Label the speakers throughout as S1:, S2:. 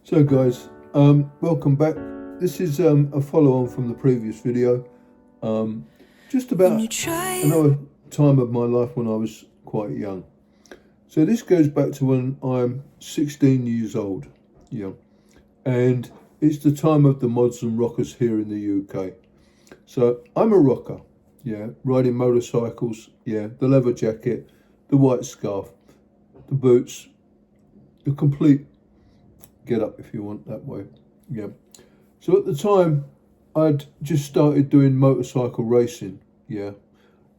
S1: So guys, welcome back. This is a follow-on from the previous video. Just about another time of my life when I was quite young. So this goes back to when I'm 16 years old, yeah, and it's the time of the mods and rockers here in the UK. So I'm a rocker, yeah, riding motorcycles, yeah, the leather jacket, the white scarf, the boots, the complete get up if you want that way, yeah. So at the time, I'd just started doing motorcycle racing, yeah.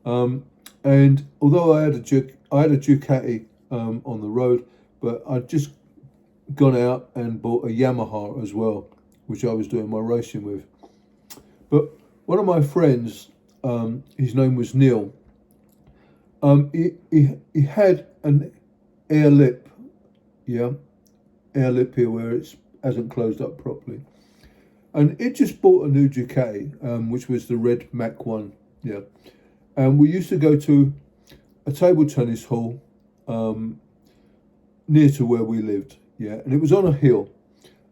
S1: And although I had a Ducati on the road, but I'd just gone out and bought a Yamaha as well, which I was doing my racing with. But one of my friends, his name was Neil. He had an air lip, yeah, air lip here where it hasn't closed up properly, and it just bought a new Ducati, which was the red Mach one, yeah. And we used to go to a table tennis hall near to where we lived, yeah, and it was on a hill,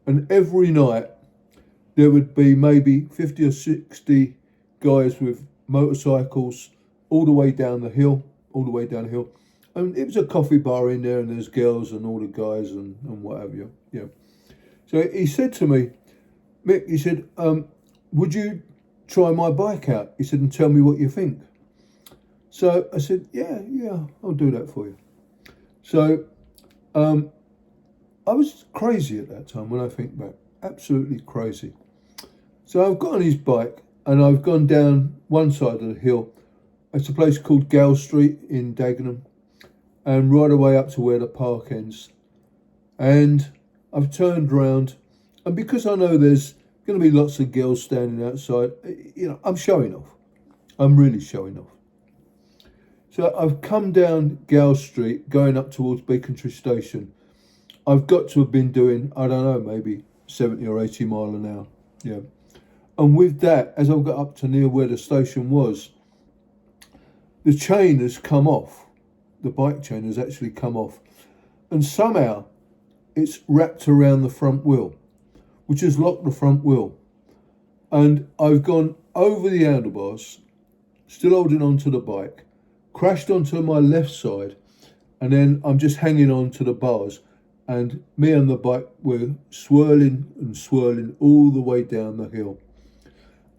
S1: and every night there would be maybe 50 or 60 guys with motorcycles all the way down the hill, and it was a coffee bar in there, and there's girls and all the guys and what have you, yeah. So he said to me, Mick, he said, would you try my bike out? He said, and tell me what you think. So I said, yeah, I'll do that for you. So I was crazy at that time when I think back, absolutely crazy. So I've got on his bike and I've gone down one side of the hill. It's a place called Gale Street in Dagenham, and right away up to where the park ends. And I've turned round, and because I know there's going to be lots of girls standing outside, you know, I'm showing off. I'm really showing off. So I've come down Gale Street, going up towards Beaconsfield Station. I've got to have been doing, I don't know, maybe 70 or 80 mile an hour, yeah. And with that, as I've got up to near where the station was, the chain has come off. The bike chain has actually come off. And somehow it's wrapped around the front wheel, which has locked the front wheel. And I've gone over the handlebars, still holding on to the bike, crashed onto my left side, and then I'm just hanging on to the bars. And me and the bike were swirling and swirling all the way down the hill.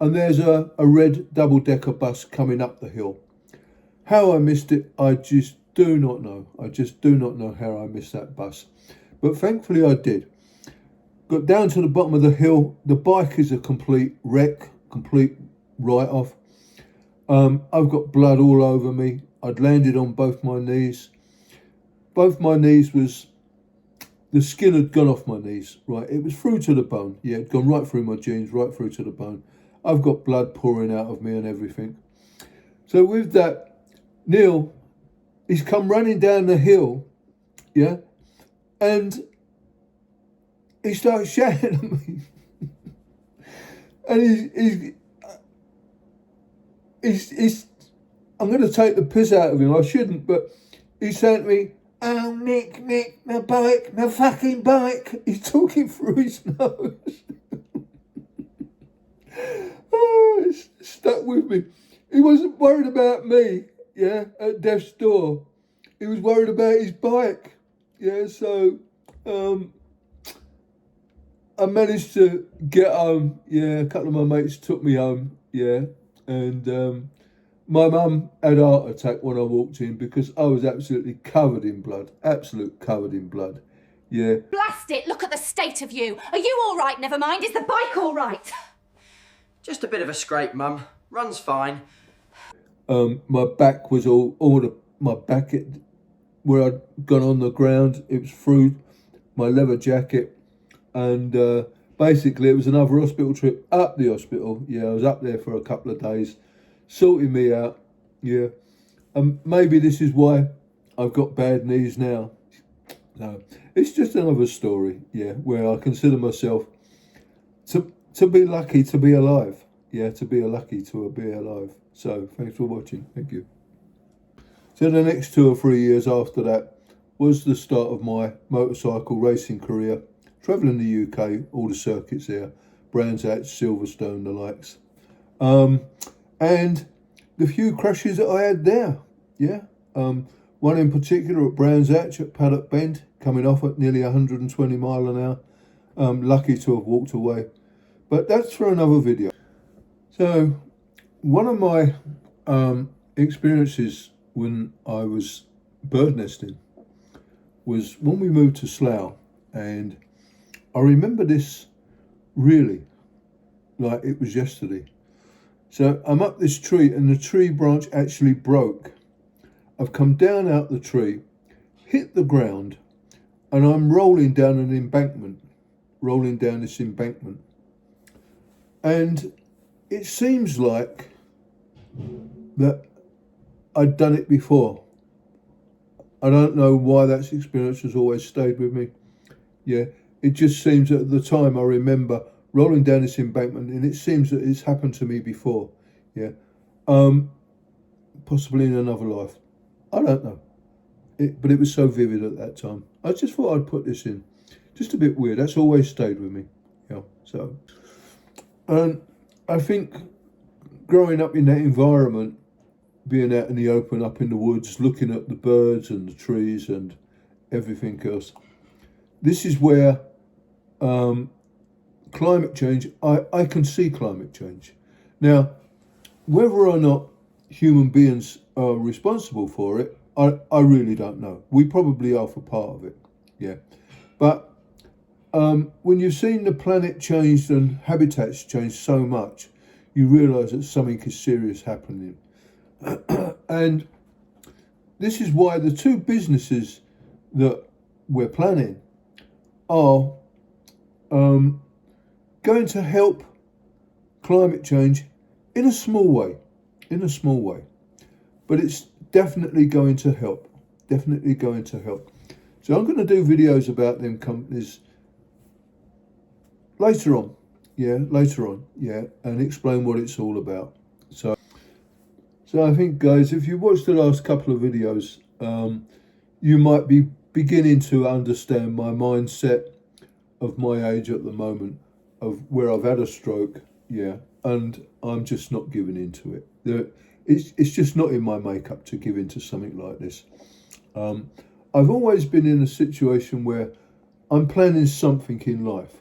S1: And there's a red double-decker bus coming up the hill. How I missed it, I just do not know. I just do not know how I missed that bus. But thankfully I did. Got down to the bottom of the hill. The bike is a complete wreck, complete write-off. I've got blood all over me. I'd landed on both my knees. Both my knees the skin had gone off my knees, right? It was through to the bone. Yeah, it'd gone right through my jeans, right through to the bone. I've got blood pouring out of me and everything. So with that, Neil, he's come running down the hill, yeah, and he starts shouting at me. And he's I'm going to take the piss out of him. I shouldn't, but he's saying to me, oh, Mick, my bike, my fucking bike. He's talking through his nose. Oh, it's stuck with me. He wasn't worried about me, yeah, at death's door. He was worried about his bike, yeah. So I managed to get home, yeah. A couple of my mates took me home, yeah, and my mum had a heart attack when I walked in because I was absolutely covered in blood, covered in blood, yeah.
S2: Blast it, look at the state of you. Are you all right? Never mind, is the bike all right?
S3: Just a bit of a scrape, Mum. Run's fine.
S1: My back was my back, where I'd gone on the ground, it was through my leather jacket, and basically it was another hospital trip up the hospital. Yeah, I was up there for a couple of days, sorting me out, yeah. And maybe this is why I've got bad knees now. No, it's just another story, yeah, where I consider myself to be lucky to be alive. Yeah, to be lucky to be alive. So, thanks for watching. Thank you. So the next 2 or 3 years after that was the start of my motorcycle racing career, travelling the UK, all the circuits there, Brands Hatch, Silverstone, the likes. And the few crashes that I had there, yeah. One in particular at Brands Hatch at Paddock Bend, coming off at nearly 120 mile an hour. Lucky to have walked away. But that's for another video. So, one of my experiences when I was bird nesting was when we moved to Slough, and I remember this really like it was yesterday. So I'm up this tree and the tree branch actually broke. I've come down out the tree, hit the ground, and I'm rolling down an embankment, rolling down this embankment. And it seems like that I'd done it before. I don't know why that experience has always stayed with me. Yeah, it just seems that at the time I remember rolling down this embankment, and it seems that it's happened to me before. Yeah, possibly in another life. I don't know. But it was so vivid at that time. I just thought I'd put this in. Just a bit weird. That's always stayed with me. Yeah. So, and I think growing up in that environment, being out in the open, up in the woods, looking at the birds and the trees and everything else, this is where climate change, I can see climate change. Now, whether or not human beings are responsible for it, I really don't know. We probably are for part of it, yeah. But when you've seen the planet changed and habitats changed so much, you realise that something is serious happening. And this is why the two businesses that we're planning are going to help climate change in a small way, but it's definitely going to help, So I'm going to do videos about them companies later on, and explain what it's all about. So I think, guys, if you watched the last couple of videos, you might be beginning to understand my mindset of my age at the moment, of where I've had a stroke, and I'm just not giving into it. It's just not in my makeup to give into something like this. I've always been in a situation where I'm planning something in life,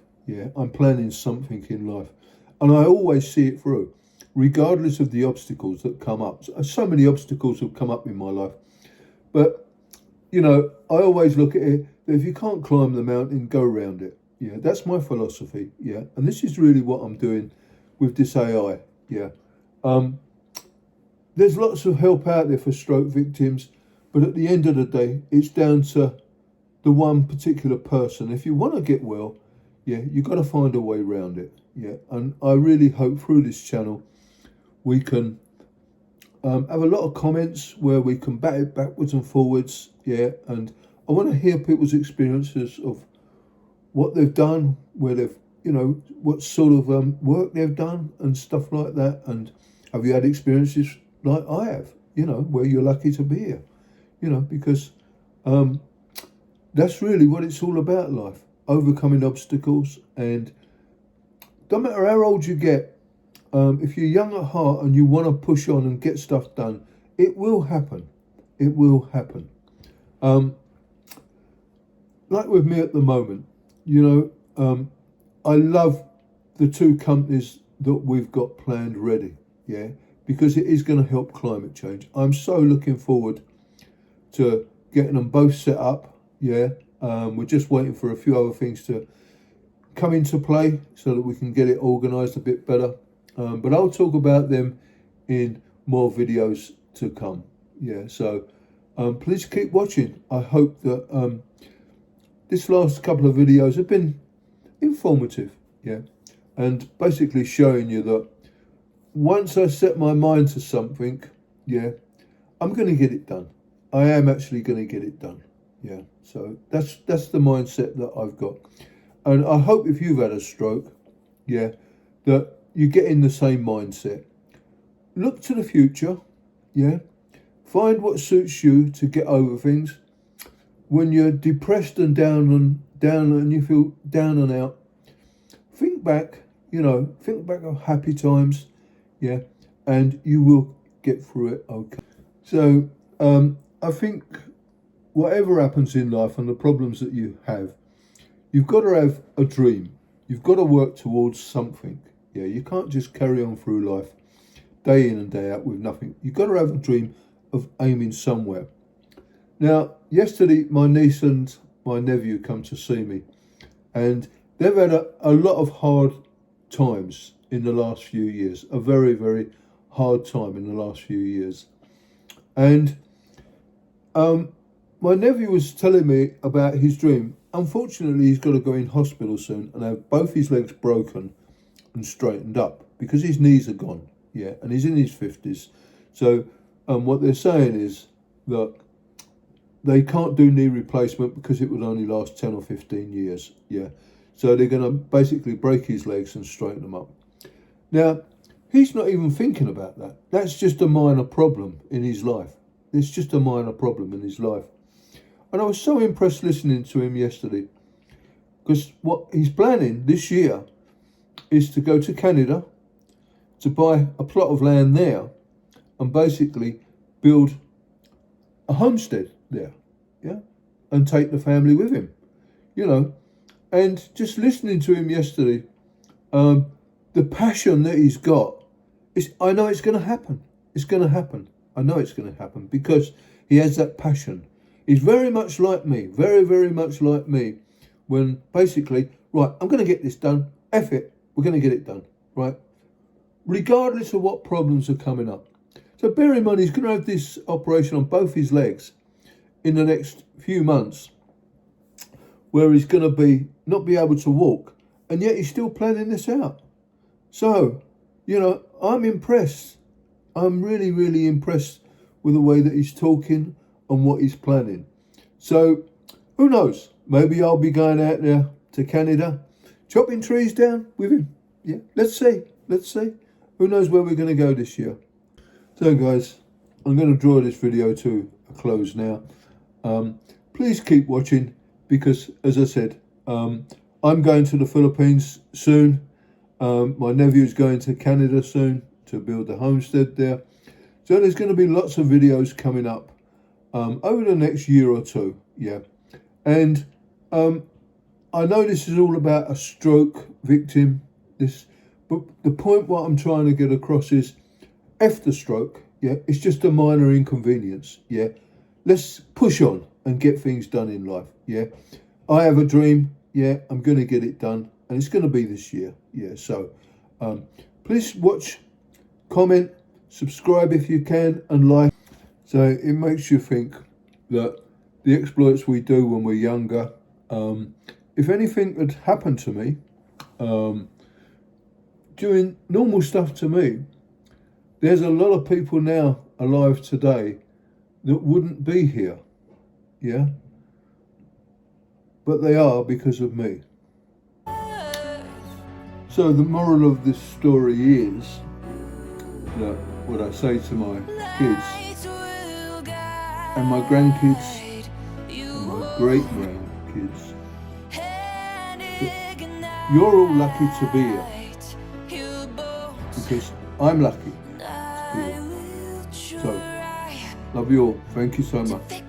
S1: and I always see it through, regardless of the obstacles that come up. So many obstacles have come up in my life, but you know, I always look at it that if you can't climb the mountain, go around it. Yeah, that's my philosophy. Yeah, and this is really what I'm doing with this AI. Yeah, there's lots of help out there for stroke victims, but at the end of the day, it's down to the one particular person. If you want to get well, you've got to find a way around it. Yeah, and I really hope through this channel we can have a lot of comments where we can bat it backwards and forwards. Yeah, and I want to hear people's experiences of what they've done, where they've, what sort of work they've done and stuff like that. And have you had experiences like I have, where you're lucky to be here, because that's really what it's all about, life, overcoming obstacles. And don't matter how old you get, if you're young at heart and you want to push on and get stuff done, it will happen. Like with me at the moment, I love the two companies that we've got planned ready, because it is going to help climate change. I'm so looking forward to getting them both set up, we're just waiting for a few other things to come into play so that we can get it organised a bit better. But I'll talk about them in more videos to come, so please keep watching. I hope that this last couple of videos have been informative, and basically showing you that once I set my mind to something, I'm going to get it done. I am actually going to get it done, so that's the mindset that I've got. And I hope if you've had a stroke, that you get in the same mindset. Look to the future, find what suits you to get over things. when you're depressed and down and you feel down and out, think back, think back of happy times, yeah, and you will get through it okay. So I think whatever happens in life and the problems that you have, you've got to have a dream. You've got to work towards something. Yeah, you can't just carry on through life day in and day out with nothing. You've got to have a dream of aiming somewhere. Now, yesterday, my niece and my nephew come to see me, and they've had a lot of hard times in the last few years, a very, very hard time in the last few years. And my nephew was telling me about his dream. Unfortunately, he's got to go in hospital soon and have both his legs broken and straightened up because his knees are gone, yeah, and he's in his 50s. So what they're saying is that they can't do knee replacement because it would only last 10 or 15 years, yeah. So they're going to basically break his legs and straighten them up. Now, he's not even thinking about that. That's just a minor problem in his life. It's just a minor problem in his life. And I was so impressed listening to him yesterday, because what he's planning this year is to go to Canada, to buy a plot of land there and basically build a homestead there, yeah, and take the family with him, And just listening to him yesterday, the passion that he's got, I know it's going to happen. It's going to happen. I know it's going to happen because he has that passion. He's very much like me, very, very much like me, when basically, right, I'm going to get this done. F it, we're going to get it done, right? Regardless of what problems are coming up. So bear in mind, he's going to have this operation on both his legs in the next few months, where he's going to not be able to walk, and yet he's still planning this out. So, I'm impressed. I'm really, really impressed with the way that he's talking and what he's planning. So, who knows? Maybe I'll be going out there to Canada, chopping trees down with him. Yeah, let's see. Who knows where we're going to go this year? So, guys, I'm going to draw this video to a close now. Please keep watching because, as I said, I'm going to the Philippines soon. My nephew's going to Canada soon to build a homestead there. So there's going to be lots of videos coming up over the next year or two, yeah. And I know this is all about a stroke victim, but the point what I'm trying to get across is F the stroke, yeah. It's just a minor inconvenience, yeah. Let's push on and get things done in life, yeah. I have a dream, yeah. I'm going to get it done, and it's going to be this year, yeah. So please watch, comment, subscribe if you can, and like. So it makes you think that the exploits we do when we're younger, if anything had happened to me, doing normal stuff to me, there's a lot of people now alive today that wouldn't be here, yeah? But they are because of me. So the moral of this story is that what I say to my kids and my grandkids and my great-grandkids, you're all lucky to be here because I'm lucky to be here. So, love you all. Thank you so much.